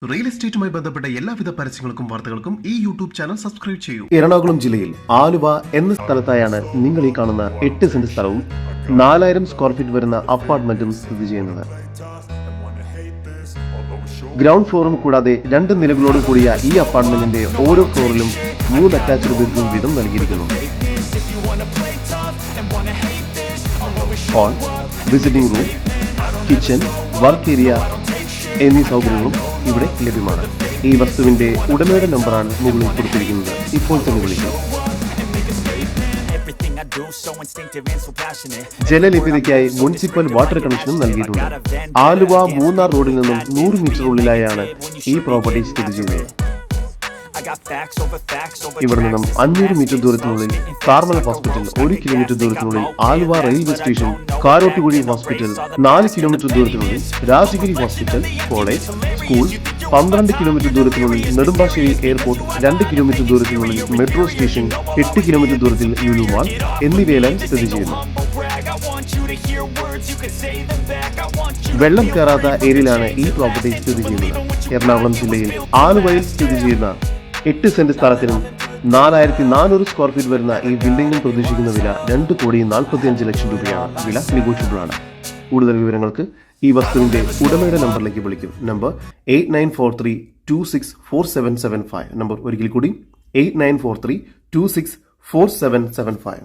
Real എസ്റ്റേറ്റുമായി ബന്ധപ്പെട്ട എല്ലാവിധ പരസ്യങ്ങൾക്കും വാർത്തകൾക്കും ഈ യൂട്യൂബ് ചാനൽ സബ്സ്ക്രൈബ് ചെയ്യൂ. എറണാകുളം ജില്ലയിൽ ആലുവ എന്ന സ്ഥലത്തായാണ് നിങ്ങൾ ഈ കാണുന്ന 8 സെന്റ് സ്ഥലവും 4000 സ്ക്വയർ ഫീറ്റ് വരുന്ന അപ്പാർട്ട്മെന്റും സ്ഥിതി ചെയ്യുന്നത്. ഗ്രൗണ്ട് ഫ്ലോറും കൂടാതെ 2 നിലകളോട് കൂടിയ ഈ അപ്പാർട്ട്മെന്റിന്റെ ഓരോ ഫ്ലോറിലും 3 അറ്റാച്ച്ഡ് ബെഡ്റൂം വീതം നൽകിയിരിക്കുന്നു. Hall, visiting room, kitchen, work area എന്നീ സൗകര്യങ്ങളും ഇവിടെ ലഭ്യമാണ്. ഈ വസ്തുവിന്റെ ഉടമയുടെ നമ്പറാണ് മുകളിൽ കൊടുത്തിരിക്കുന്നത്. ഇപ്പോൾ തന്നെ വിളിക്കും. ജലലഭ്യതയ്ക്കായി മുനിസിപ്പൽ വാട്ടർ കണക്ഷനും നൽകിയിട്ടുണ്ട്. ആലുവ മൂന്നാർ റോഡിൽ നിന്നും 100 മീറ്റർ ഉള്ളിലായാണ് ഈ പ്രോപ്പർട്ടി സ്ഥിതി ചെയ്യുന്നത്. ഇവിടെ നിന്നും 500 മീറ്റർ ദൂരത്തിനുള്ളിൽ കാർമൽ ഹോസ്പിറ്റൽ, 1 കിലോമീറ്റർ ദൂരത്തിനുള്ളിൽ Aluva railway station, Karottukuzhi hospital, 4 kilometre ദൂരത്തിനുള്ളിൽ Rajagiri hospital, college, school, 12 kilometre ദൂരത്തിനുള്ളിൽ നെടുമ്പാശ്ശേരി എയർപോർട്ട്, 2 കിലോമീറ്റർ ദൂരത്തിനുള്ളിൽ മെട്രോ സ്റ്റേഷൻ, 8 കിലോമീറ്റർ ദൂരത്തിൽ ലുലു മാൾ എന്നിവയെല്ലാം സ്ഥിതി ചെയ്യുന്നു. വെള്ളം കയറാത്ത ഏരിയയിലാണ് ഈ പ്രോപ്പർട്ടി സ്ഥിതി ചെയ്യുന്നത്. എറണാകുളം ജില്ലയിൽ ആലുവയിൽ സ്ഥിതി ചെയ്യുന്ന 8 സെന്റ് സ്ഥലത്തിനും 4400 സ്ക്വയർ ഫീറ്റ് വരുന്ന ഈ ബിൽഡിംഗിനും പ്രതീക്ഷിക്കുന്ന വില 2,45,00,000 രൂപയാണ്. വില നെഗോഷ്യബിൾ ആണ്. കൂടുതൽ വിവരങ്ങൾക്ക് ഈ വസ്തുവിന്റെ ഉടമയുടെ നമ്പറിലേക്ക് വിളിക്കും. നമ്പർ 8943264775. നമ്പർ ഒരിക്കൽ കൂടി 8943264775.